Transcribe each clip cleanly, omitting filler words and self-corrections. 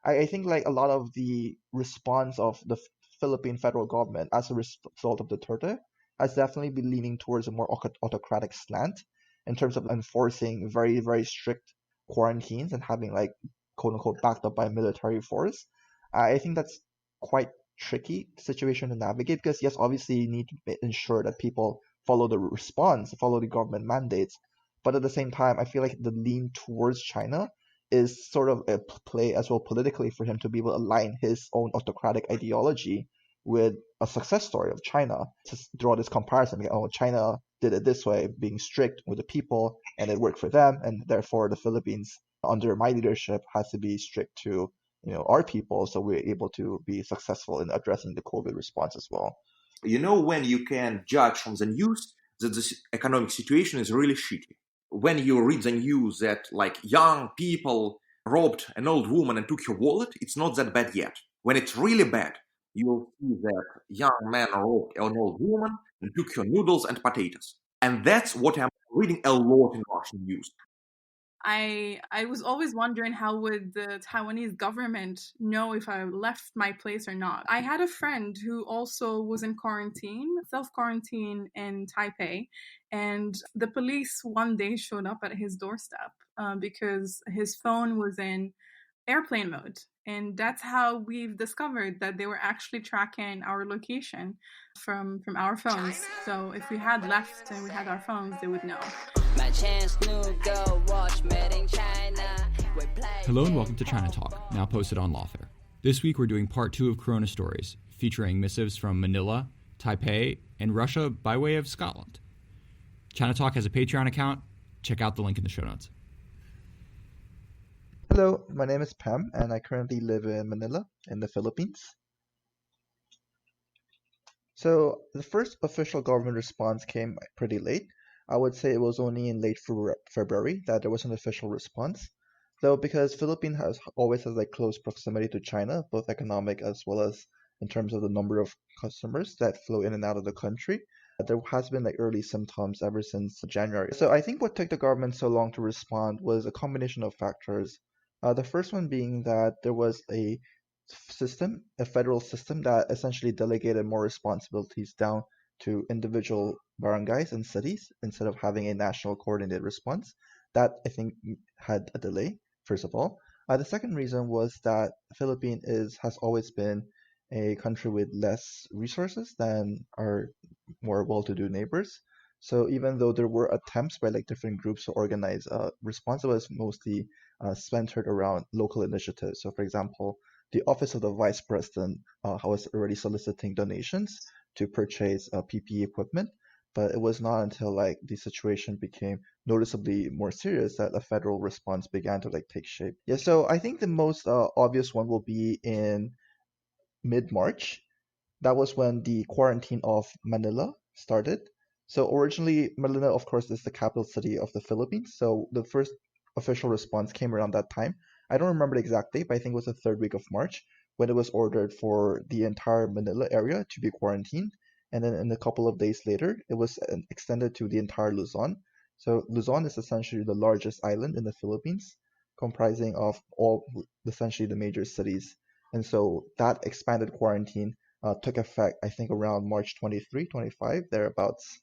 I think like a lot of the response of the Philippine federal government as a result of Duterte has definitely been leaning towards a more autocratic slant in terms of enforcing very, very strict quarantines and having like quote unquote backed up by military force. I think that's quite tricky situation to navigate because yes, obviously you need to ensure that people follow the response, follow the government mandates, but at the same time, I feel like the lean towards China is sort of a play as well politically for him to be able to align his own autocratic ideology with a success story of China to draw this comparison. Like, oh, China did it this way, being strict with the people, and it worked for them, and therefore the Philippines under my leadership has to be strict to our people, so we're able to be successful in addressing the COVID response as well. When you can judge from the news that the economic situation is really shitty. When you read the news that like young people robbed an old woman and took her wallet, it's not that bad yet. When it's really bad, you'll see that young man robbed an old woman and took her noodles and potatoes. And that's what I'm reading a lot in Russian news. I was always wondering how would the Taiwanese government know if I left my place or not. I had a friend who also was in quarantine, self-quarantine in Taipei, and the police one day showed up at his doorstep because his phone was in airplane mode. And that's how we've discovered that they were actually tracking our location from our phones. So if we had left and we had our phones, they would know. Hello and welcome to ChinaTalk, now posted on Lawfare. This week we're doing part 2 of Coronastories, featuring missives from Manila, Taipei, and Russia by way of Scotland. ChinaTalk has a Patreon account. Check out the link in the show notes. Hello, my name is Pam, and I currently live in Manila, in the Philippines. So the first official government response came pretty late. I would say it was only in late February that there was an official response. Though because Philippines always has like close proximity to China, both economic as well as in terms of the number of customers that flow in and out of the country, there has been like early symptoms ever since January. So I think what took the government so long to respond was a combination of factors. The first one being that there was a federal system that essentially delegated more responsibilities down to individual barangays and cities instead of having a national coordinated response. That I think had a delay, first of all. The second reason was that the Philippines has always been a country with less resources than our more well-to-do neighbors. So even though there were attempts by like different groups to organize a response, it was mostly centered around local initiatives. So for example, the Office of the Vice President was already soliciting donations to purchase PPE equipment, but it was not until like the situation became noticeably more serious that a federal response began to like take shape. Yeah, so I think the most obvious one will be in mid-March. That was when the quarantine of Manila started. So originally, Manila, of course, is the capital city of the Philippines. So the first official response came around that time. I don't remember the exact date, but I think it was the third week of March when it was ordered for the entire Manila area to be quarantined. And then in a couple of days later, it was extended to the entire Luzon. So Luzon is essentially the largest island in the Philippines, comprising of all essentially the major cities. And so that expanded quarantine took effect, I think, around March 23, 25, thereabouts.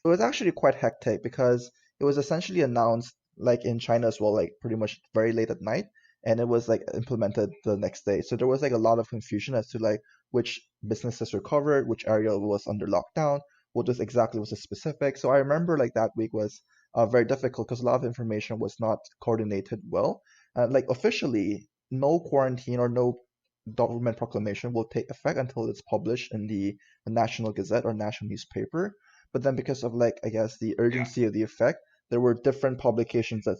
It was actually quite hectic because it was essentially announced, like in China as well, like pretty much very late at night, and it was like implemented the next day. So there was like a lot of confusion as to like which businesses were covered, which area was under lockdown, what was exactly was the specific. So I remember like that week was very difficult because a lot of information was not coordinated well. Like officially, no quarantine or no government proclamation will take effect until it's published in the National Gazette or national newspaper. But then because of like I guess the urgency of the effect, there were different publications that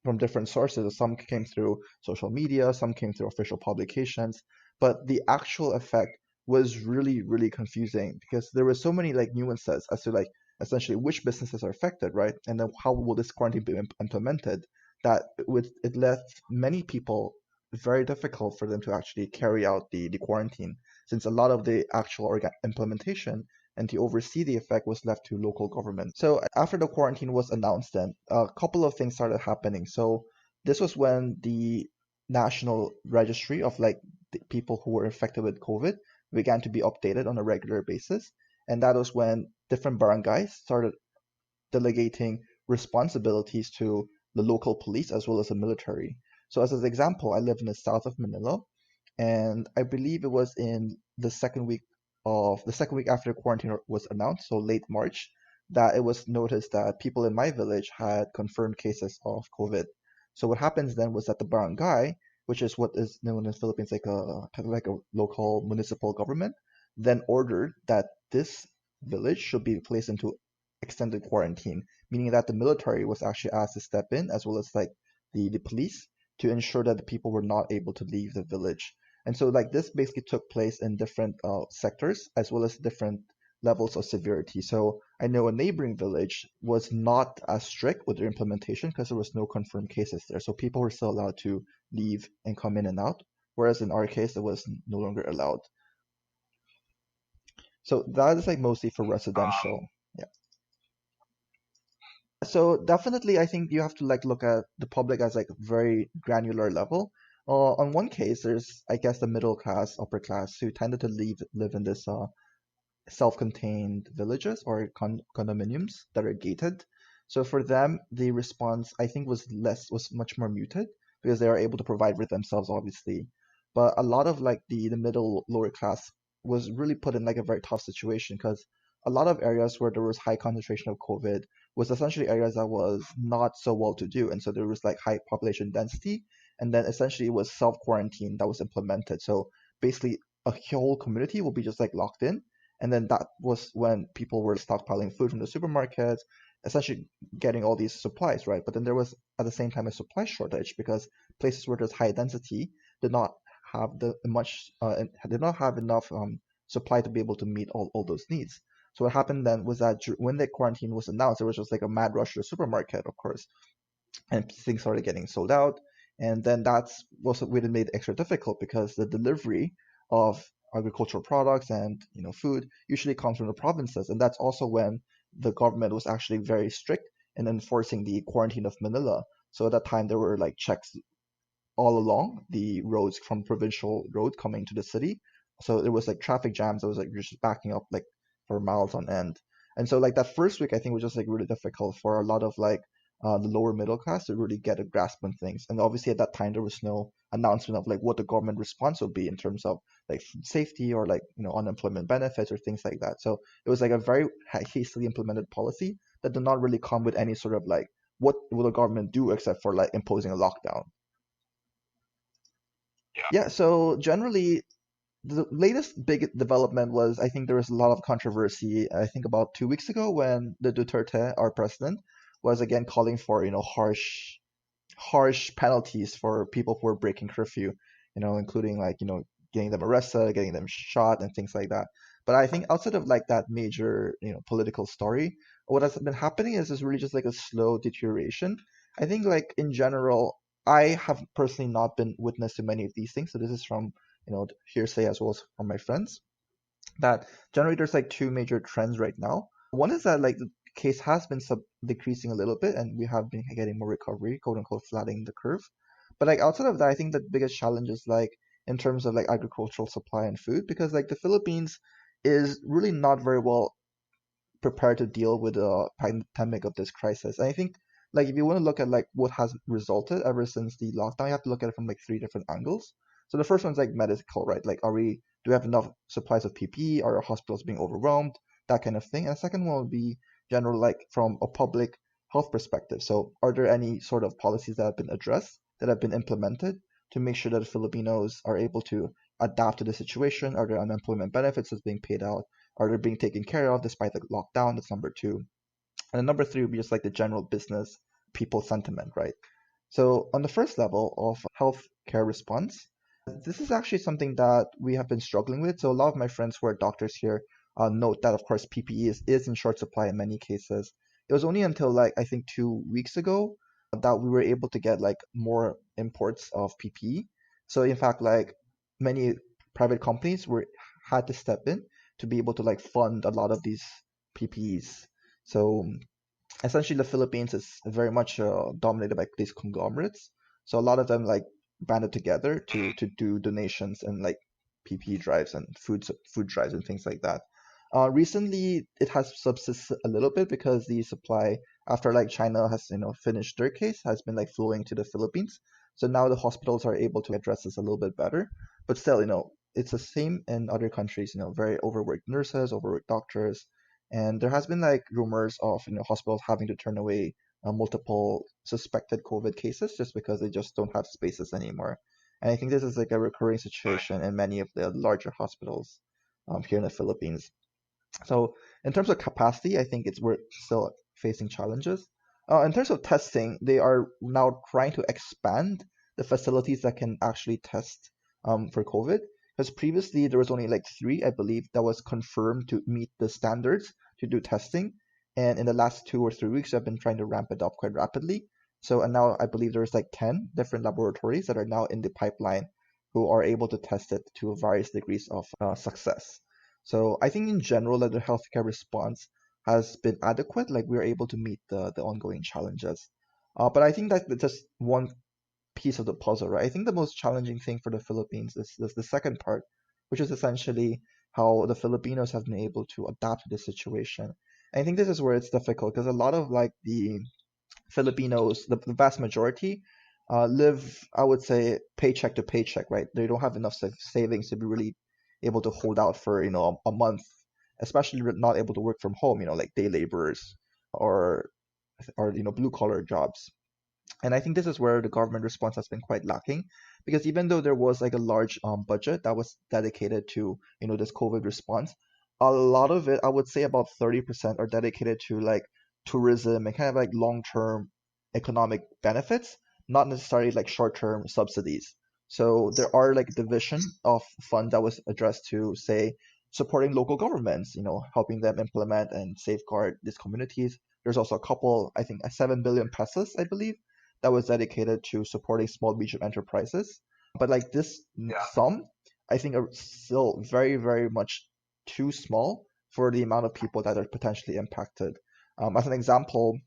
from different sources. Some came through social media, some came through official publications, but the actual effect was really, really confusing because there were so many like nuances as to like essentially which businesses are affected, right? And then how will this quarantine be implemented? That it left many people very difficult for them to actually carry out the quarantine since a lot of the actual implementation and to oversee the effect was left to local government. So after the quarantine was announced, then a couple of things started happening. So this was when the national registry of like the people who were infected with COVID began to be updated on a regular basis. And that was when different barangays started delegating responsibilities to the local police as well as the military. So as an example, I live in the south of Manila, and I believe it was in the second week after quarantine was announced, so late March, that it was noticed that people in my village had confirmed cases of COVID. So what happens then was that the barangay, which is what is known in the Philippines like a kind of like a local municipal government, then ordered that this village should be placed into extended quarantine, meaning that the military was actually asked to step in as well as like the police to ensure that the people were not able to leave the village. And so like this basically took place in different sectors as well as different levels of severity. So I know a neighboring village was not as strict with their implementation because there was no confirmed cases there. So people were still allowed to leave and come in and out, whereas in our case it was no longer allowed. So that is like mostly for residential. Yeah. So definitely, I think you have to like look at the public as like a very granular level. On one case, there's I guess the middle class, upper class who tended to live in this self-contained villages or condominiums that are gated. So for them, the response I think was much more muted because they are able to provide for themselves, obviously. But a lot of like the middle lower class was really put in like a very tough situation because a lot of areas where there was high concentration of COVID was essentially areas that was not so well to do, and so there was like high population density, and then essentially it was self quarantine that was implemented. So basically, a whole community will be just like locked in, and then that was when people were stockpiling food from the supermarkets, essentially getting all these supplies, right? But then there was at the same time a supply shortage because places where there's high density did not have did not have enough supply to be able to meet all those needs. So what happened then was that when the quarantine was announced, there was just like a mad rush to the supermarket, of course, and things started getting sold out. And then that's also really made it extra difficult because the delivery of agricultural products and food usually comes from the provinces, and that's also when the government was actually very strict in enforcing the quarantine of Manila. So at that time there were like checks all along the roads from provincial road coming to the city. So there was like traffic jams that was like you're just backing up like for miles on end. And so like that first week I think was just like really difficult for a lot of like the lower middle class to really get a grasp on things. And obviously at that time there was no announcement of like what the government response would be in terms of like food safety or like unemployment benefits or things like that. So it was like a very hastily implemented policy that did not really come with any sort of like what will the government do except for like imposing a lockdown. Yeah, so generally, the latest big development was I think there was a lot of controversy. I think about 2 weeks ago when the Duterte, our president, was again calling for harsh penalties for people who are breaking curfew, including like getting them arrested, getting them shot, and things like that. But I think outside of like that major political story, what has been happening is really just like a slow deterioration. I think like in general, I have personally not been witness to many of these things, so this is from hearsay as well as from my friends that generally there's like two major trends right now. One is that like the case has been decreasing a little bit, and we have been getting more recovery, quote unquote, flattening the curve. But like outside of that, I think the biggest challenge is like in terms of like agricultural supply and food, because like the Philippines is really not very well prepared to deal with the pandemic of this crisis. And I think like if you want to look at like what has resulted ever since the lockdown, you have to look at it from like three different angles. So the first one's like medical, right? Like do we have enough supplies of PPE? Are our hospitals being overwhelmed? That kind of thing. And the second one would be general, like from a public health perspective. So are there any sort of policies that have been addressed, that have been implemented to make sure that Filipinos are able to adapt to the situation? Are there unemployment benefits that's being paid out? Are they being taken care of despite the lockdown? That's number two. And then number three would be just like the general business people sentiment, right? So on the first level of healthcare response, this is actually something that we have been struggling with. So a lot of my friends who are doctors here note that, of course, PPE is in short supply in many cases. It was only until like I think 2 weeks ago that we were able to get like more imports of PPE. So in fact, like many private companies were had to step in to be able to like fund a lot of these PPEs. So essentially the Philippines is very much dominated by these conglomerates. So a lot of them like banded together to do donations and like PPE drives and food drives and things like that. Recently, it has subsisted a little bit because the supply after like China has finished their case has been like flowing to the Philippines. So now the hospitals are able to address this a little bit better. But still, it's the same in other countries. Very overworked nurses, overworked doctors, and there has been like rumors of hospitals having to turn away multiple suspected COVID cases just because they just don't have spaces anymore. And I think this is like a recurring situation in many of the larger hospitals here in the Philippines. So in terms of capacity, I think we're still facing challenges. In terms of testing, they are now trying to expand the facilities that can actually test for COVID. Because previously there was only like three, I believe, that was confirmed to meet the standards to do testing. And in the last 2 or 3 weeks, I've been trying to ramp it up quite rapidly. So, and now I believe there's like 10 different laboratories that are now in the pipeline who are able to test it to various degrees of success. So I think in general that the healthcare response has been adequate. Like we're able to meet the ongoing challenges. But I think that's just one piece of the puzzle, right? I think the most challenging thing for the Philippines is the second part, which is essentially how the Filipinos have been able to adapt to this situation. And I think this is where it's difficult because a lot of like the Filipinos, the vast majority, live, I would say, paycheck to paycheck, right? They don't have enough savings to be really able to hold out for, a month, especially not able to work from home, like day laborers or blue collar jobs. And I think this is where the government response has been quite lacking because even though there was like a large budget that was dedicated to, this COVID response, a lot of it, I would say about 30% are dedicated to like tourism and kind of like long-term economic benefits, not necessarily like short-term subsidies. So there are like division of fund that was addressed to say supporting local governments, helping them implement and safeguard these communities. There's also a couple, I think, 7 billion pesos, I believe, that was dedicated to supporting small medium enterprises. But like this sum, I think are still very, very much too small for the amount of people that are potentially impacted. As an example,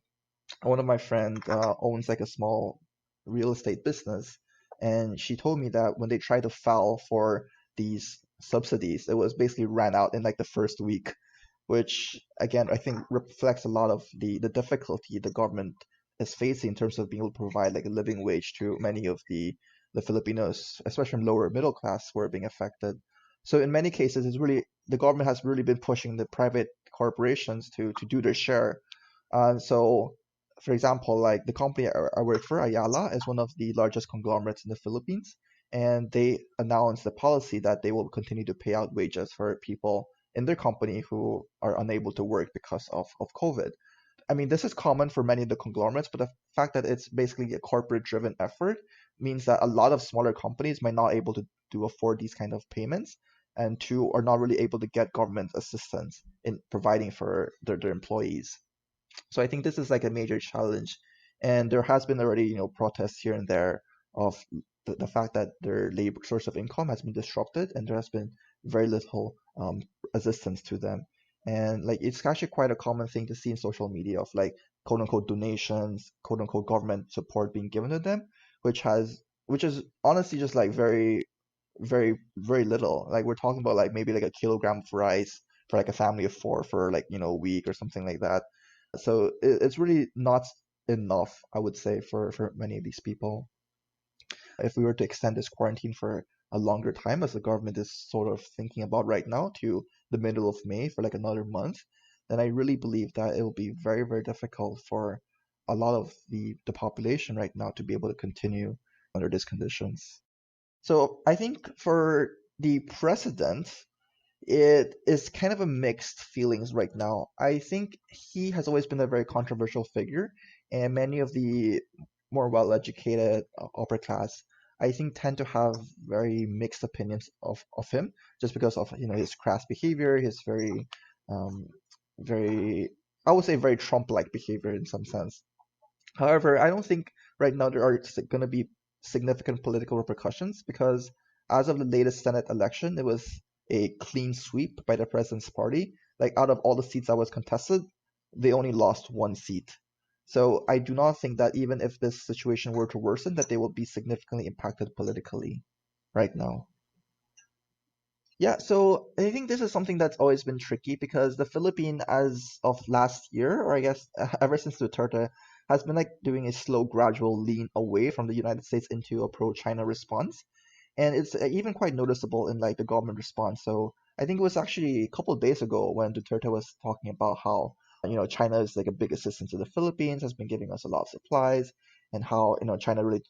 one of my friends owns like a small real estate business, and she told me that when they tried to file for these subsidies, it was basically ran out in like the first week, which again I think reflects a lot of the difficulty the government is facing in terms of being able to provide like a living wage to many of the Filipinos, especially in lower middle class, who are being affected. So in many cases, it's really the government has really been pushing the private corporations to do their share. So, for example, like the company I work for, Ayala, is one of the largest conglomerates in the Philippines, and they announced the policy that they will continue to pay out wages for people in their company who are unable to work because of COVID. I mean, this is common for many of the conglomerates, but the fact that it's basically a corporate-driven effort means that a lot of smaller companies might not able to afford these kind of payments, and two are not really able to get government assistance in providing for their employees. So I think this is like a major challenge, and there has been already protests here and there of the fact that their labor source of income has been disrupted, and there has been very little assistance to them. And like it's actually quite a common thing to see in social media of like quote unquote donations, quote unquote government support being given to them, which is honestly just like very, very, very little. Like we're talking about like maybe like a kilogram of rice for like a family of four for like a week or something like that. So it's really not enough, I would say, for many of these people. If we were to extend this quarantine for a longer time, as the government is sort of thinking about right now, to the middle of May for like another month, then I really believe that it will be very, very difficult for a lot of the population right now to be able to continue under these conditions. So I think for the president, it is kind of a mixed feelings right now. I think he has always been a very controversial figure, and many of the more well-educated upper class, I think, tend to have very mixed opinions of him, just because of his crass behavior, his very, um, very, I would say, very Trump-like behavior in some sense. However, I don't think right now there are going to be significant political repercussions because as of the latest Senate election, it was a clean sweep by the president's party. Like out of all the seats that was contested, they only lost one seat. So I do not think that even if this situation were to worsen, that they will be significantly impacted politically right now. Yeah, so I think this is something that's always been tricky because the Philippines, as of last year, or I guess ever since Duterte, has been like doing a slow, gradual lean away from the United States into a pro-China response. And it's even quite noticeable in like the government response. So I think it was actually a couple of days ago when Duterte was talking about how, China is like a big assistance to the Philippines, has been giving us a lot of supplies, and how, China really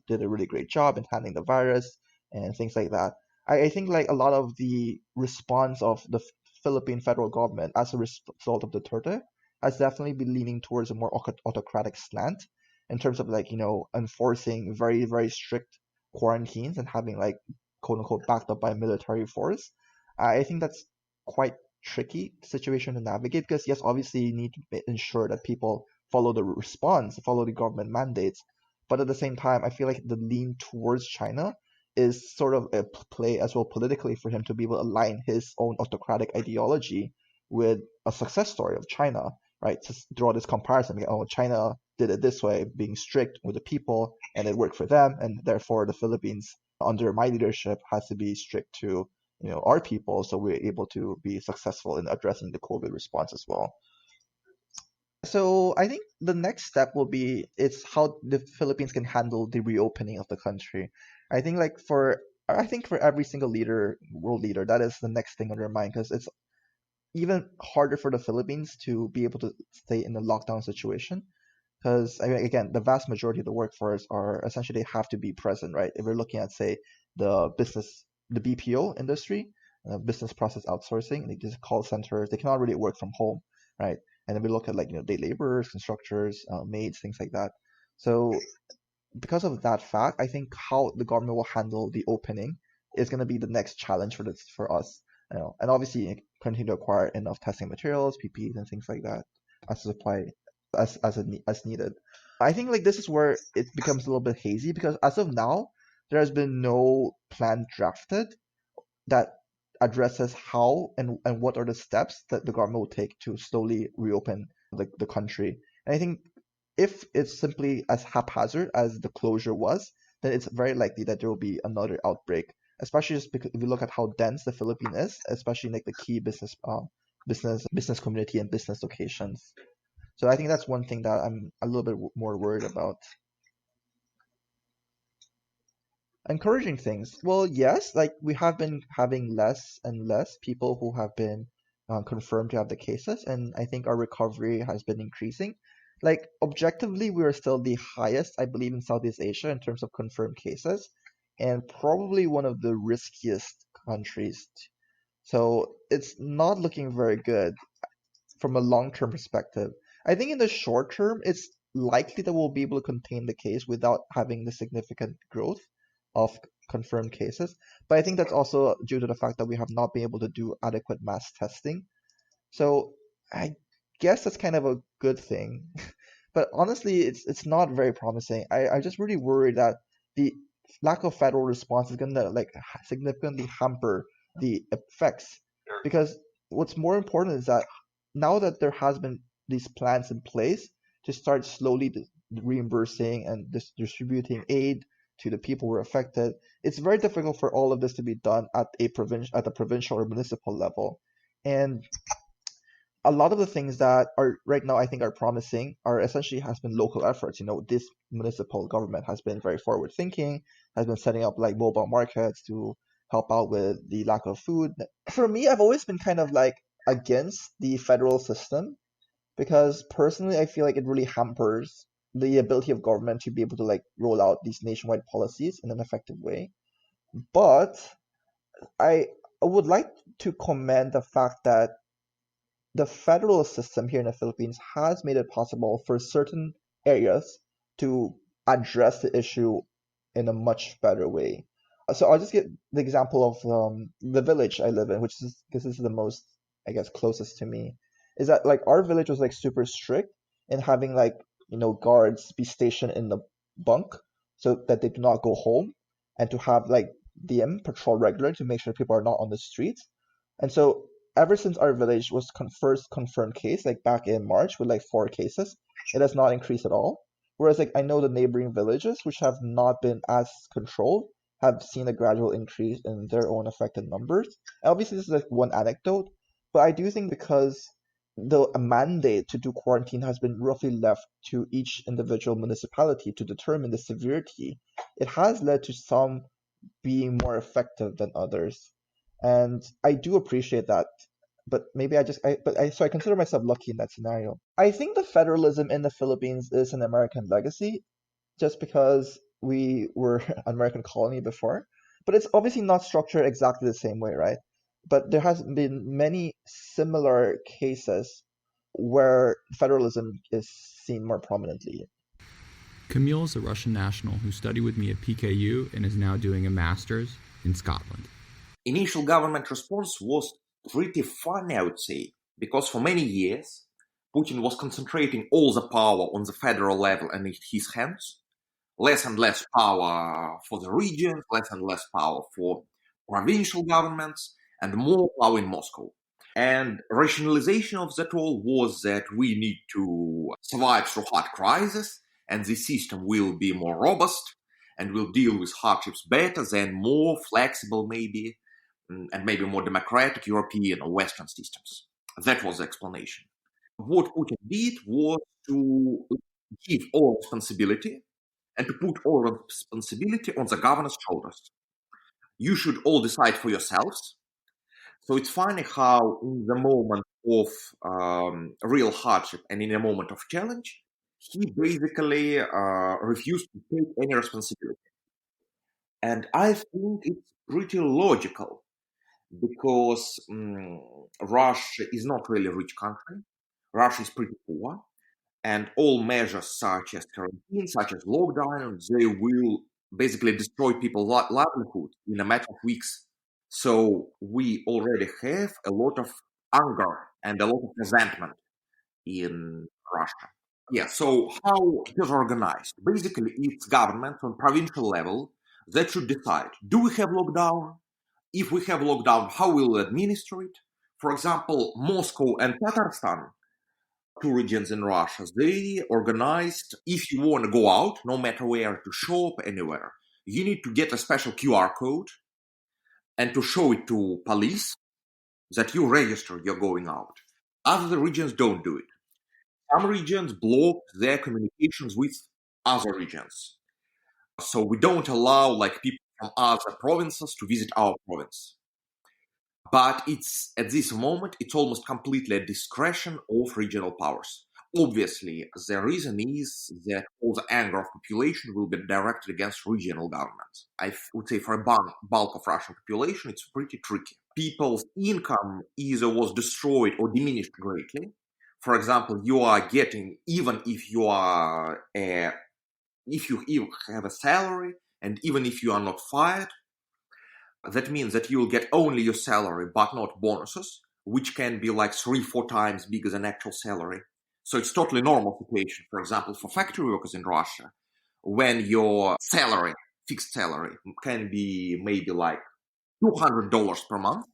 did a really great job in handling the virus and things like that. I think like a lot of the response of the Philippine federal government as a result of Duterte has definitely been leaning towards a more autocratic slant in terms of like, enforcing very, very strict quarantines and having like quote unquote backed up by military force. I think that's quite tricky situation to navigate because yes, obviously you need to ensure that people follow the response, follow the government mandates, but at the same time, I feel like the lean towards China is sort of a play as well politically for him to be able to align his own autocratic ideology with a success story of China, right? To draw this comparison, like, oh, China did it this way, being strict with the people, and it worked for them, and therefore the Philippines, under my leadership, has to be strict to our people, so we're able to be successful in addressing the COVID response as well. So I think the next step will be it's how the Philippines can handle the reopening of the country. I think for every single leader, world leader, that is the next thing on their mind because it's even harder for the Philippines to be able to stay in a lockdown situation because I mean, again, the vast majority of the workforce are essentially have to be present, right? If we're looking at say the BPO industry, business process outsourcing, like these call centers, they cannot really work from home, right? And then we look at like day laborers, constructors, maids, things like that. So because of that fact, I think how the government will handle the opening is going to be the next challenge for us. And obviously continue to acquire enough testing materials, PPEs, and things like that as supply as needed. I think like this is where it becomes a little bit hazy because as of now, there has been no plan drafted that addresses how and what are the steps that the government will take to slowly reopen the country. And I think if it's simply as haphazard as the closure was, then it's very likely that there will be another outbreak, especially just because if you look at how dense the Philippines is, especially in like the key business community and business locations. So I think that's one thing that I'm a little bit more worried about. Encouraging things. Well, yes, like we have been having less and less people who have been confirmed to have the cases, and I think our recovery has been increasing. Like objectively, we are still the highest, I believe, in Southeast Asia in terms of confirmed cases, and probably one of the riskiest countries. So it's not looking very good from a long-term perspective. I think in the short term, it's likely that we'll be able to contain the case without having the significant growth of confirmed cases. But I think that's also due to the fact that we have not been able to do adequate mass testing. So I guess that's kind of a good thing. But honestly, it's not very promising. I'm just really worried that the lack of federal response is gonna like significantly hamper the effects. Because what's more important is that now that there has been these plans in place to start slowly reimbursing and distributing aid to the people who are affected, it's very difficult for all of this to be done at the provincial or municipal level. And a lot of the things that are right now I think are promising are essentially has been local efforts. This municipal government has been very forward thinking, has been setting up like mobile markets to help out with the lack of food. For me, I've always been kind of like against the federal system because personally I feel like it really hampers the ability of government to be able to like roll out these nationwide policies in an effective way. But I would like to commend the fact that the federal system here in the Philippines has made it possible for certain areas to address the issue in a much better way. So I'll just get the example of the village I live in, which is because this is the most, I guess, closest to me. Is that like our village was like super strict in having like guards be stationed in the bunk so that they do not go home, and to have like DM patrol regularly to make sure people are not on the streets. And so ever since our village was first confirmed case, like back in March with like 4 cases, it has not increased at all. Whereas like I know the neighboring villages, which have not been as controlled, have seen a gradual increase in their own affected numbers. And obviously, this is like one anecdote, but I do think because the mandate to do quarantine has been roughly left to each individual municipality to determine the severity, it has led to some being more effective than others. And I do appreciate that. But maybe so I consider myself lucky in that scenario. I think the federalism in the Philippines is an American legacy just because we were an American colony before. But it's obviously not structured exactly the same way, right? But there has been many similar cases where federalism is seen more prominently. Camille is a Russian national who studied with me at PKU and is now doing a master's in Scotland. Initial government response was pretty funny, I would say, because for many years, Putin was concentrating all the power on the federal level and in his hands. Less and less power for the regions, less and less power for provincial governments, and more power in Moscow. And rationalization of that all was that we need to survive through hard crisis, and the system will be more robust and will deal with hardships better than more flexible, maybe, and maybe more democratic European or Western systems. That was the explanation. What Putin did was to give all responsibility and to put all responsibility on the governor's shoulders. You should all decide for yourselves. So it's funny how in the moment of real hardship and in a moment of challenge, he basically refused to take any responsibility. And I think it's pretty logical because Russia is not really a rich country. Russia is pretty poor. And all measures such as quarantine, such as lockdown, they will basically destroy people's livelihood in a matter of weeks. So we already have a lot of anger and a lot of resentment in Russia. Yeah, so how it is organized? Basically, it's government on provincial level that should decide, do we have lockdown? If we have lockdown, how will we administer it? For example, Moscow and Tatarstan, two regions in Russia, they organized, if you want to go out, no matter where, to shop anywhere, you need to get a special QR code and to show it to police that you register you're going out. Other regions don't do it. Some regions block their communications with other regions. So we don't allow like people from other provinces to visit our province. But it's at this moment, it's almost completely at discretion of regional powers. Obviously, the reason is that all the anger of population will be directed against regional governments. I would say for a bulk of Russian population, it's pretty tricky. People's income either was destroyed or diminished greatly. For example, you are getting, even if you are if you have a salary, and even if you are not fired, that means that you'll get only your salary, but not bonuses, which can be like 3-4 times bigger than actual salary. So it's totally normal situation, for example, for factory workers in Russia, when your salary, fixed salary, can be maybe like $200 per month,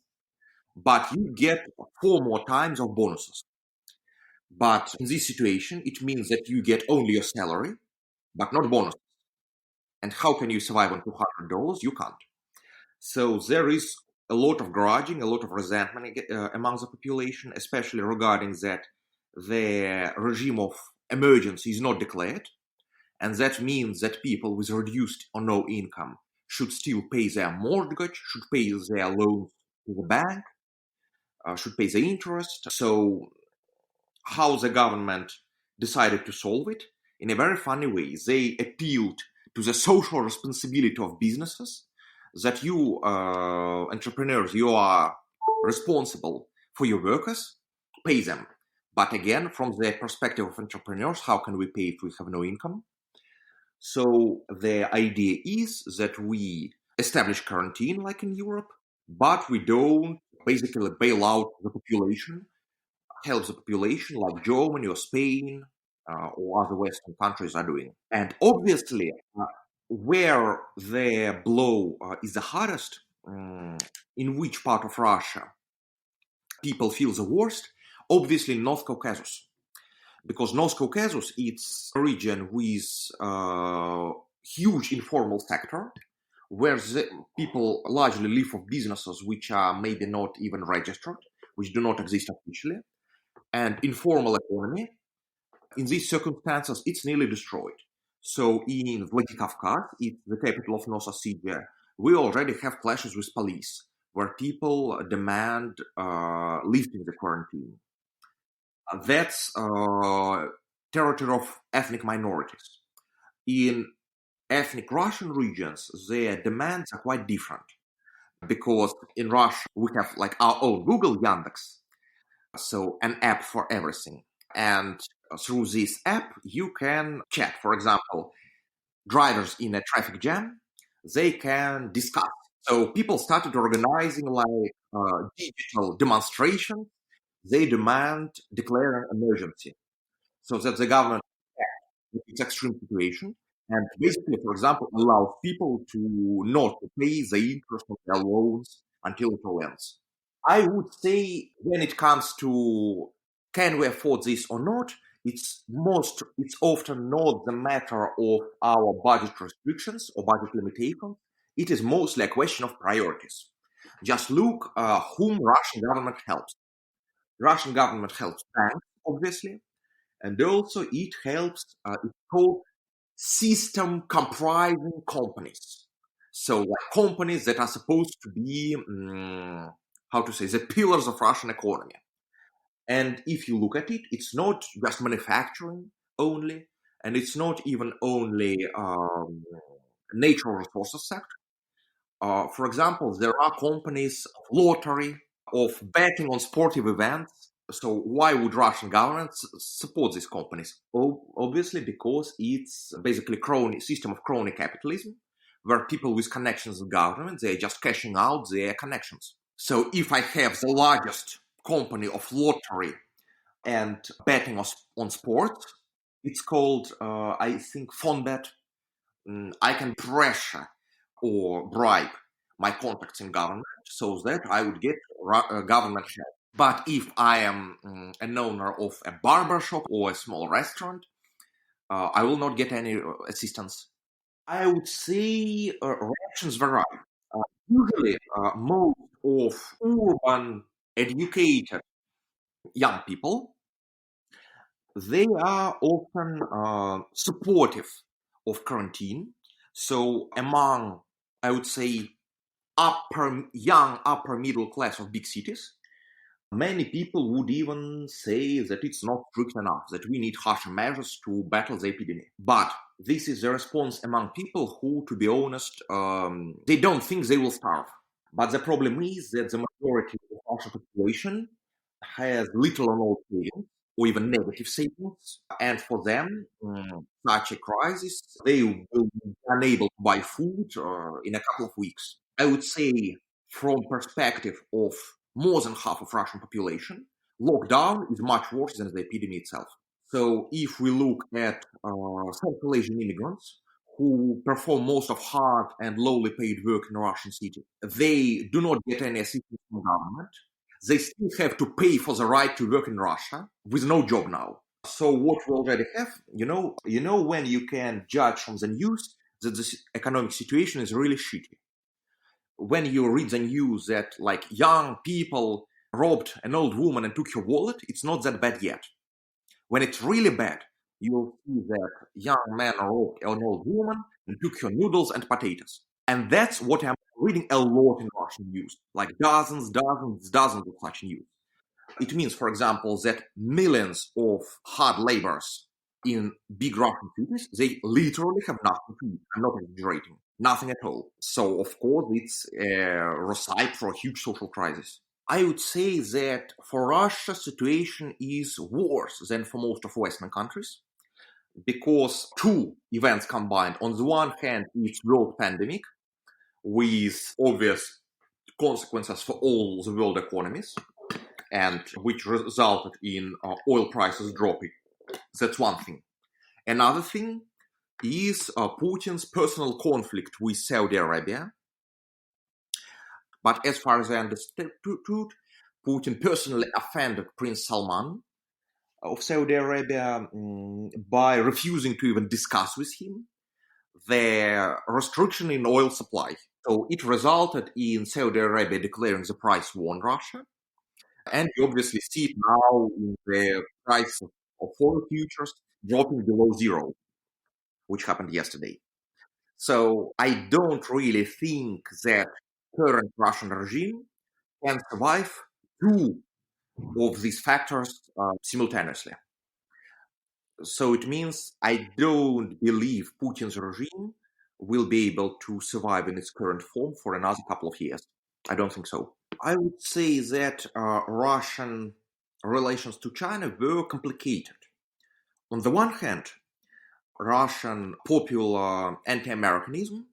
but you get 4 more times of bonuses. But in this situation, it means that you get only your salary, but not bonuses. And how can you survive on $200? You can't. So there is a lot of grudging, a lot of resentment among the population, especially regarding that the regime of emergency is not declared. And that means that people with reduced or no income should still pay their mortgage, should pay their loans to the bank, should pay the interest. So how the government decided to solve it? In a very funny way, they appealed to the social responsibility of businesses, that you, entrepreneurs, you are responsible for your workers, pay them. But again, from the perspective of entrepreneurs, how can we pay if we have no income? So the idea is that we establish quarantine like in Europe, but we don't basically bail out the population, help the population like Germany or Spain or other Western countries are doing. And obviously, Where the blow is the hardest, in which part of Russia people feel the worst, obviously North Caucasus. Because North Caucasus, it's a region with huge informal sector, where the people largely live of businesses which are maybe not even registered, which do not exist officially, and informal economy. In these circumstances, it's nearly destroyed. So in Vladikavkaz, it's the capital of North Ossetia, we already have clashes with police, where people demand lifting the quarantine. That's territory of ethnic minorities. In ethnic Russian regions, their demands are quite different, because in Russia we have like our own Google, Yandex, so an app for everything. And through this app, you can chat. For example, drivers in a traffic jam, they can discuss. So people started organizing like digital demonstrations. They demand declare an emergency so that the government with its extreme situation and basically, for example, allows people to not to pay the interest of their loans until it all ends. I would say when it comes to can we afford this or not, it's often not the matter of our budget restrictions or budget limitations. It is mostly a question of priorities. Just look whom Russian government helps. Russian government helps banks, obviously, and also it helps. It's called system comprising companies. So like companies that are supposed to be, how to say, the pillars of Russian economy. And if you look at it, it's not just manufacturing only, and it's not even only natural resources sector. For example, there are companies of lottery, of betting on sportive events. So why would Russian governments support these companies? Obviously, because it's basically crony system of crony capitalism, where people with connections with government, they're just cashing out their connections. So if I have the largest company of lottery and betting on sports, it's called, I think, Fonbet. I can pressure or bribe my contacts in government so that I would get government help. But if I am an owner of a barber shop or a small restaurant, I will not get any assistance. I would say reactions vary. Usually, most of urban, educated young people, they are often supportive of quarantine. So among, I would say, young upper middle class of big cities, many people would even say that it's not strict enough, that we need harsher measures to battle the epidemic. But this is the response among people who, to be honest, they don't think they will starve. But the problem is that the majority of Russian population has little or no savings, or even negative savings. And for them, such a crisis, they will be unable to buy food in a couple of weeks. I would say, from perspective of more than half of Russian population, lockdown is much worse than the epidemic itself. So if we look at Central Asian immigrants who perform most of hard and lowly paid work in a Russian city, they do not get any assistance from government. They still have to pay for the right to work in Russia with no job now. So what we already have, when you can judge from the news that the economic situation is really shitty. When you read the news that like young people robbed an old woman and took her wallet, it's not that bad yet. When it's really bad, you will see that young man robbed an old woman and took her noodles and potatoes. And that's what I'm reading a lot in Russian news, like dozens of such news. It means, for example, that millions of hard laborers in big Russian cities, they literally have nothing to eat. I'm not exaggerating. Nothing at all. So, of course, it's a recipe for a huge social crisis. I would say that for Russia, situation is worse than for most of Western countries because two events combined. On the one hand, it's world pandemic with obvious consequences for all the world economies, and which resulted in oil prices dropping. That's one thing. Another thing, is Putin's personal conflict with Saudi Arabia. But as far as I understood, Putin personally offended Prince Salman of Saudi Arabia by refusing to even discuss with him the restriction in oil supply. So it resulted in Saudi Arabia declaring the price war on Russia. And you obviously see it now in the price of oil futures dropping below zero, which happened yesterday. So I don't really think that current Russian regime can survive two of these factors simultaneously. So it means I don't believe Putin's regime will be able to survive in its current form for another couple of years. I don't think so. I would say that Russian relations to China were complicated. On the one hand, Russian popular anti-Americanism,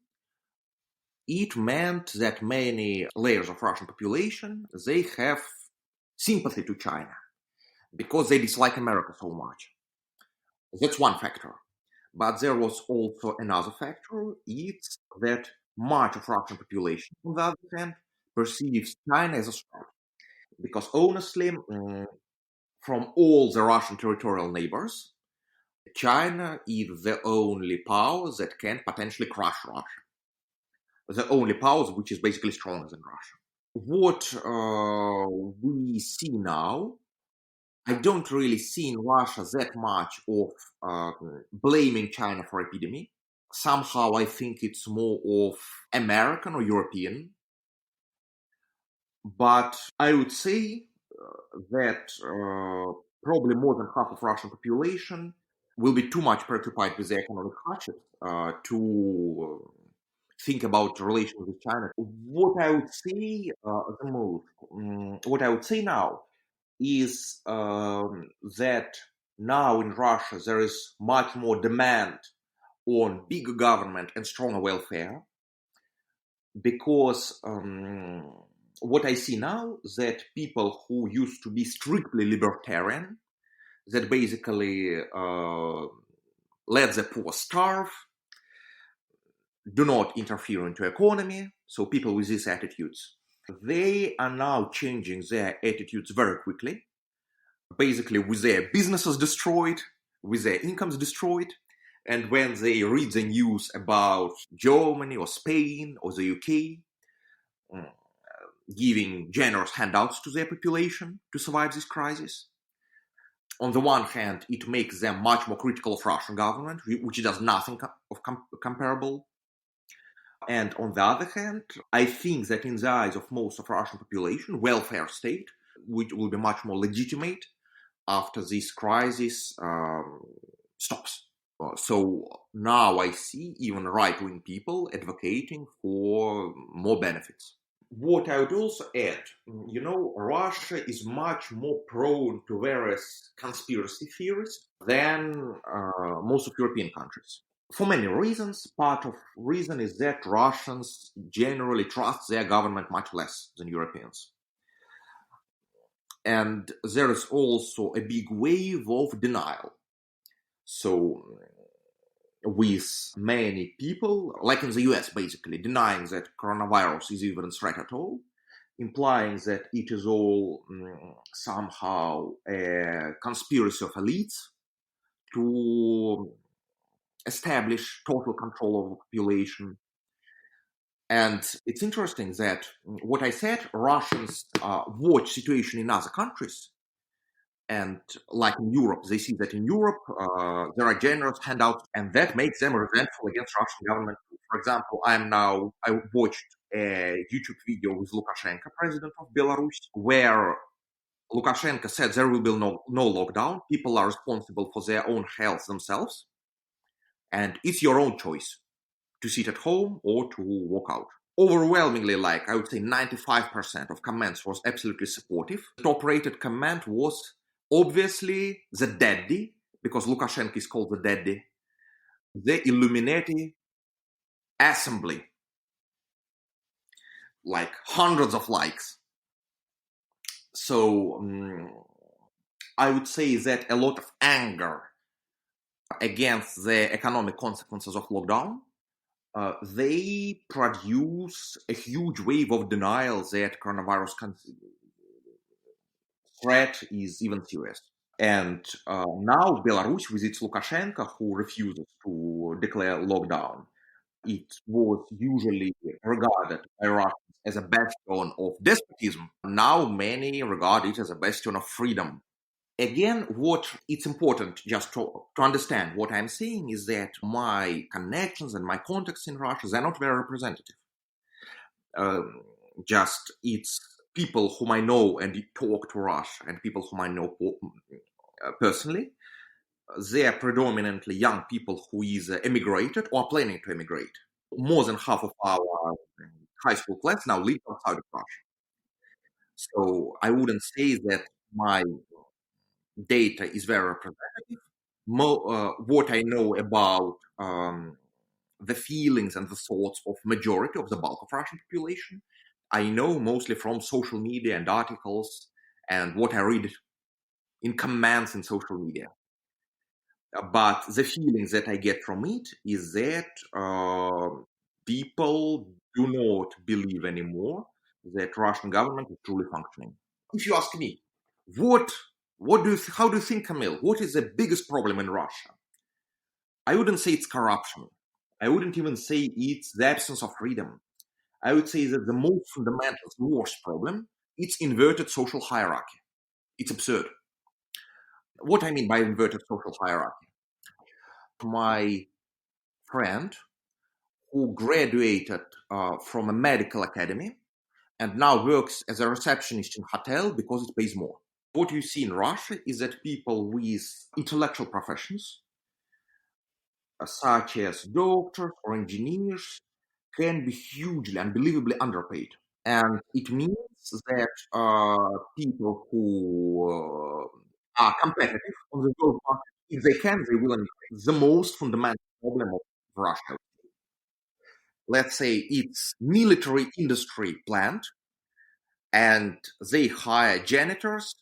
it meant that many layers of Russian population, they have sympathy to China because they dislike America so much. That's one factor. But there was also another factor. It's that much of Russian population, on the other hand, perceives China as a threat. Because honestly, from all the Russian territorial neighbors, China is the only power that can potentially crush Russia. The only power which is basically stronger than Russia. What we see now, I don't really see in Russia that much of blaming China for epidemic. Somehow I think it's more of American or European. But I would say that probably more than half of Russian population will be too much preoccupied with the economic hardship to think about relations with China. What I would say what I would say now is that now in Russia there is much more demand on bigger government and stronger welfare, because what I see now that people who used to be strictly libertarian, that basically let the poor starve, do not interfere into economy, so people with these attitudes, they are now changing their attitudes very quickly, basically with their businesses destroyed, with their incomes destroyed. And when they read the news about Germany or Spain or the UK giving generous handouts to their population to survive this crisis, on the one hand, it makes them much more critical of Russian government, which does nothing of comparable. And on the other hand, I think that in the eyes of most of Russian population, welfare state, which will be much more legitimate after this crisis stops. So now I see even right-wing people advocating for more benefits. What I would also add, Russia is much more prone to various conspiracy theories than most of European countries. For many reasons. Part of reason is that Russians generally trust their government much less than Europeans. And there is also a big wave of denial. So with many people, like in the US basically, denying that coronavirus is even a threat at all, implying that it is all somehow a conspiracy of elites to establish total control of the population. And it's interesting that what I said, Russians watch situation in other countries. And like in Europe, they see that in Europe, there are generous handouts, and that makes them resentful against Russian government. For example, I watched a YouTube video with Lukashenko, president of Belarus, where Lukashenko said there will be no lockdown. People are responsible for their own health themselves. And it's your own choice to sit at home or to walk out. Overwhelmingly, I would say 95% of comments was absolutely supportive. The top-rated comment was obviously the daddy, because Lukashenko is called the daddy, the Illuminati assembly. Hundreds of likes. So I would say that a lot of anger against the economic consequences of lockdown, they produce a huge wave of denial that coronavirus threat is even serious. And now Belarus, with its Lukashenko, who refuses to declare lockdown, it was usually regarded by Russians as a bastion of despotism. Now many regard it as a bastion of freedom. Again, what it's important just to understand what I'm saying is that my connections and my contacts in Russia, they're not very representative. Just it's people whom I know and talk to Russia and people whom I know personally. They are predominantly young people who is emigrated or planning to emigrate. More than half of our high school class now live outside of Russia. So I wouldn't say that my data is very representative. What I know about the feelings and the thoughts of majority of the bulk of Russian population, I know mostly from social media and articles and what I read in comments in social media. But the feelings that I get from it is that people do not believe anymore that Russian government is truly functioning. If you ask me, how do you think, Camille? What is the biggest problem in Russia? I wouldn't say it's corruption. I wouldn't even say it's the absence of freedom. I would say that the most fundamental, worst problem, it's inverted social hierarchy. It's absurd. What I mean by inverted social hierarchy? My friend who graduated from a medical academy and now works as a receptionist in hotel because it pays more. What you see in Russia is that people with intellectual professions, such as doctors or engineers, can be hugely, unbelievably underpaid. And it means that people who are competitive on the job market, if they can, they will emigrate. The most fundamental problem of Russia, let's say it's military industry plant, and they hire janitors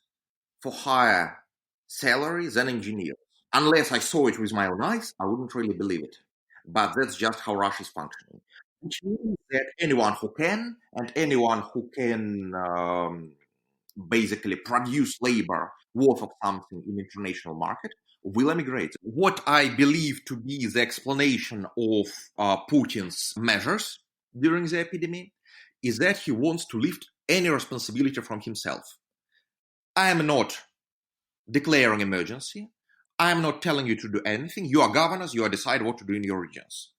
for higher salary than engineers. Unless I saw it with my own eyes, I wouldn't really believe it. But that's just how Russia is functioning. Which means that anyone who can, and anyone who can basically produce labor worth of something in international market will emigrate. What I believe to be the explanation of Putin's measures during the epidemic is that he wants to lift any responsibility from himself. I am not declaring emergency. I am not telling you to do anything. You are governors. You are decide what to do in your regions.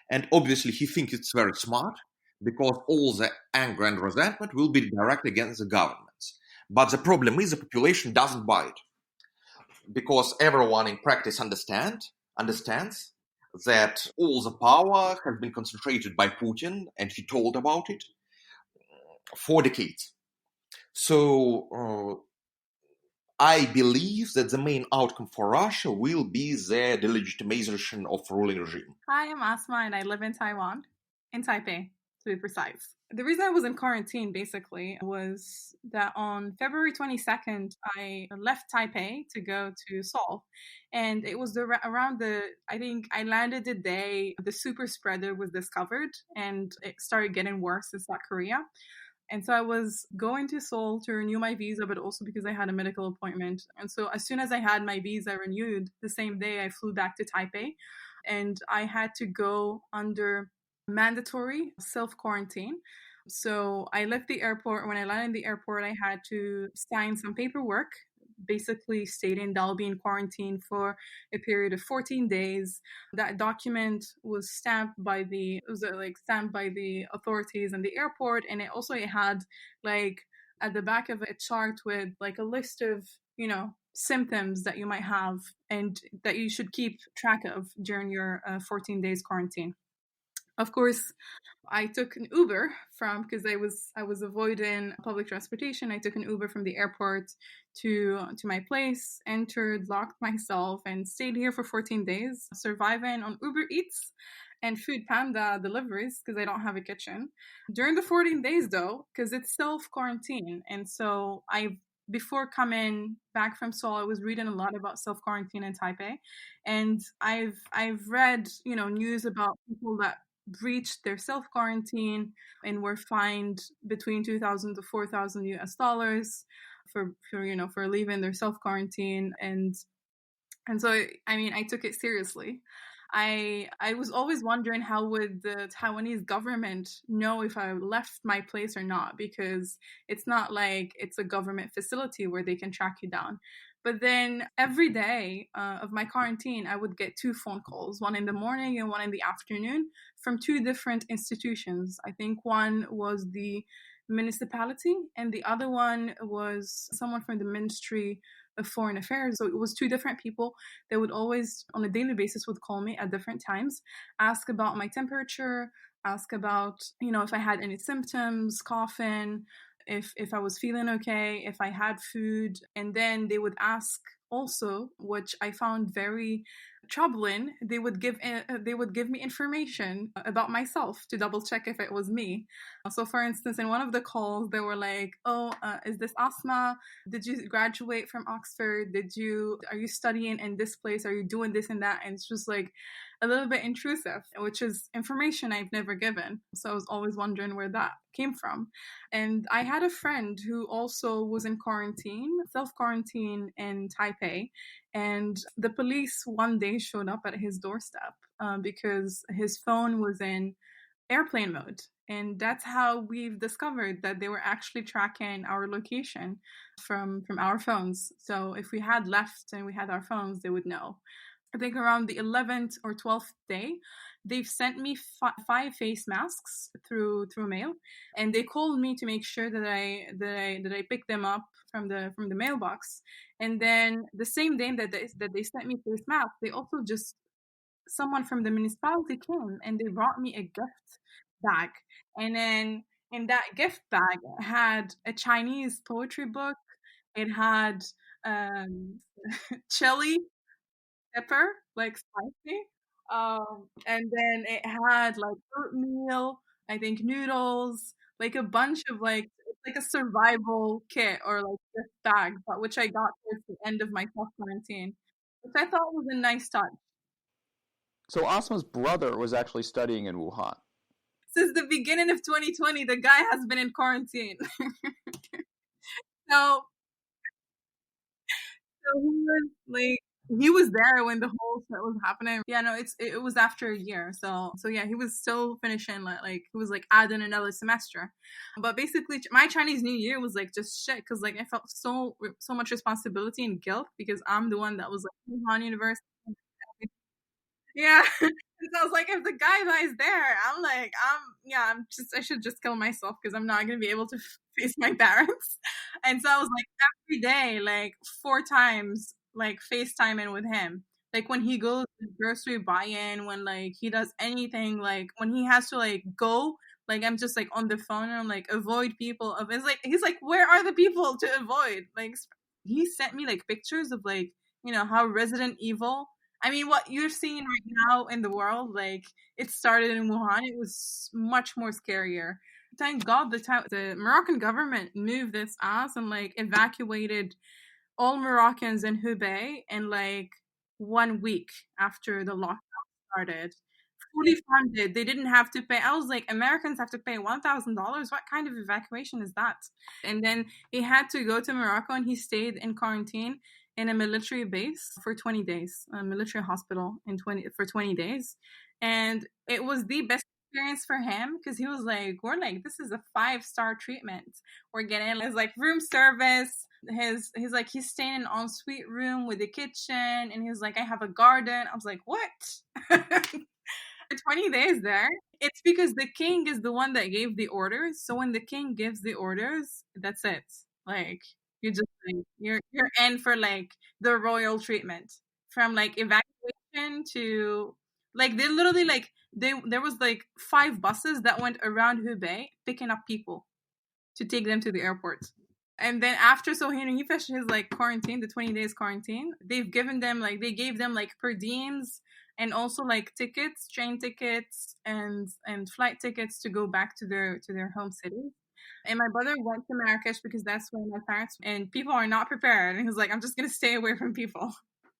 And obviously, he thinks it's very smart because all the anger and resentment will be directed against the governments. But the problem is the population doesn't buy it because everyone in practice understands that all the power has been concentrated by Putin, and he told about it for decades. So I believe that the main outcome for Russia will be the delegitimization of ruling regime. Hi, I'm Asma and I live in Taiwan, in Taipei, to be precise. The reason I was in quarantine basically was that on February 22nd, I left Taipei to go to Seoul. And it was I think I landed the day the super spreader was discovered and it started getting worse in South Korea. And so I was going to Seoul to renew my visa, but also because I had a medical appointment. And so as soon as I had my visa renewed, the same day I flew back to Taipei and I had to go under mandatory self-quarantine. So I left the airport. When I landed in the airport, I had to sign some paperwork basically stating that I'll be in quarantine for a period of 14 days. That document was stamped by the authorities and the airport, and it had like at the back of a chart with like a list of symptoms that you might have and that you should keep track of during your 14 days quarantine. Of course, I took an Uber because I was avoiding public transportation. I took an Uber from the airport to my place, entered, locked myself, and stayed here for 14 days, surviving on Uber Eats and Food Panda deliveries because I don't have a kitchen. During the 14 days, though, because it's self quarantine, and so I before coming back from Seoul, I was reading a lot about self quarantine in Taipei, and I've read news about people that breached their self quarantine and were fined between 2,000 to 4,000 US dollars for leaving their self quarantine. And so, I mean, I took it seriously. I was always wondering how would the Taiwanese government know if I left my place or not, because it's not like it's a government facility where they can track you down. But then every day of my quarantine, I would get two phone calls, one in the morning and one in the afternoon, from two different institutions. I think one was the municipality and the other one was someone from the Ministry of Foreign Affairs. So it was two different people. They would always, on a daily basis, would call me at different times, ask about my temperature, ask about, if I had any symptoms, coughing, if I was feeling okay, if I had food. And then they would ask also, which I found very troubling, they would give me information about myself to double check if it was me. So for instance, in one of the calls they were like, oh, is this Asma? Did you graduate from Oxford? Are you studying in this place? Are you doing this and that? And it's just like a little bit intrusive, which is information I've never given. So I was always wondering where that came from. And I had a friend who also was in quarantine, self-quarantine in Taipei. And the police one day showed up at his doorstep because his phone was in airplane mode. And that's how we've discovered that they were actually tracking our location from our phones. So if we had left and we had our phones, they would know. I think around the 11th or 12th day, they've sent me 5 face masks through mail, and they called me to make sure that I pick them up from the mailbox. And then the same day that they sent me face masks, they also just someone from the municipality came and they brought me a gift bag, and then in that gift bag had a Chinese poetry book. It had um, chili pepper, like spicy. And then it had like oatmeal, I think noodles, like a bunch of it's like a survival kit or like this bag, but which I got towards the end of my self quarantine, which I thought was a nice touch. So Asma's brother was actually studying in Wuhan. Since the beginning of 2020, the guy has been in quarantine. so So he was there when the whole shit was happening. Yeah, no, it was after a year. So yeah, he was still finishing like he was like adding another semester. But basically, my Chinese New Year was like just shit because like I felt so much responsibility and guilt because I'm the one that was like Wuhan University. Yeah. So I was like, if the guy dies there, I'm like, I should just kill myself because I'm not gonna be able to face my parents. And so I was like, every day, like 4 times, like FaceTiming with him. Like when he goes to grocery buy-in, when like he does anything, like when he has to like go, like I'm just like on the phone and I'm like avoid people of. It's like he's like, where are the people to avoid? Like he sent me like pictures of like how Resident Evil. I mean, what you're seeing right now in the world, like it started in Wuhan, it was much more scarier. Thank God the Moroccan government moved its ass and like evacuated all Moroccans in Hubei in like 1 week after the lockdown started. Fully funded. They didn't have to pay. I was like, Americans have to pay $1,000. What kind of evacuation is that? And then he had to go to Morocco and he stayed in quarantine in a military base for 20 days, a military hospital for 20 days. And it was the best experience for him because he was like, we're like, this is a 5-star treatment. We're getting his like room service. He's like, he's staying in an ensuite room with a kitchen, and he's like, I have a garden. I was like, what? 20 days there. It's because the king is the one that gave the orders. So when the king gives the orders, that's it. Like you just like you're in for like the royal treatment from like evacuation to like they literally like there was like 5 buses that went around Hubei picking up people to take them to the airport. And then after, so he finished his like quarantine, the 20 days quarantine. They gave them like per diems and also like tickets, train tickets and flight tickets to go back to their home city. And my brother went to Marrakesh because that's where my parents, and people are not prepared. And he was like, I'm just going to stay away from people.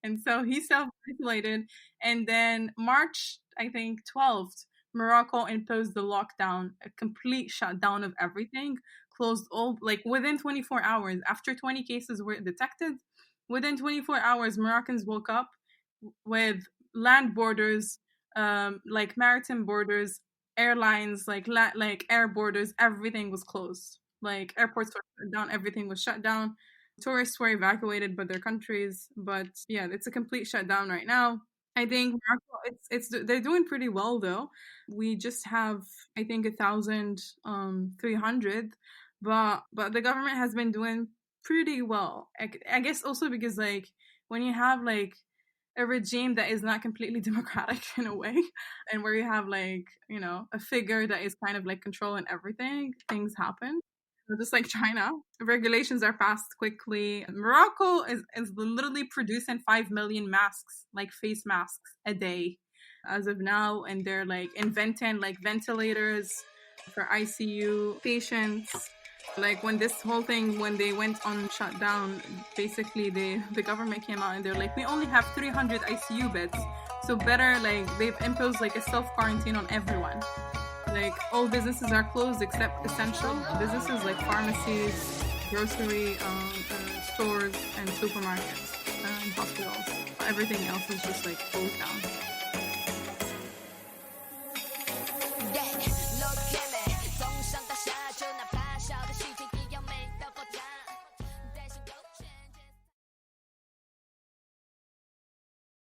And so he self-isolated. And then March, I think, 12th, Morocco imposed the lockdown, a complete shutdown of everything, closed all, like within 24 hours. After 20 cases were detected, within 24 hours, Moroccans woke up with land borders, like maritime borders, airlines, like air borders, everything was closed. Like airports were shut down, everything was shut down. Tourists were evacuated by their countries, but yeah, it's a complete shutdown right now. I think Morocco, it's they're doing pretty well though. We just have, I think, 1,300, but the government has been doing pretty well. I guess also because like when you have like a regime that is not completely democratic in a way, and where you have like, you know, a figure that is kind of like controlling everything, things happen. Just like China, regulations are passed quickly. Morocco is literally producing 5 million masks, like face masks, a day as of now. And they're like inventing like ventilators for ICU patients. Like when this whole thing, when they went on shutdown, basically the government came out and they're like, we only have 300 ICU beds. So better, like they've imposed like a self-quarantine on everyone. Like all businesses are closed except essential businesses like pharmacies, grocery stores, and supermarkets and hospitals. Everything else is just like closed down.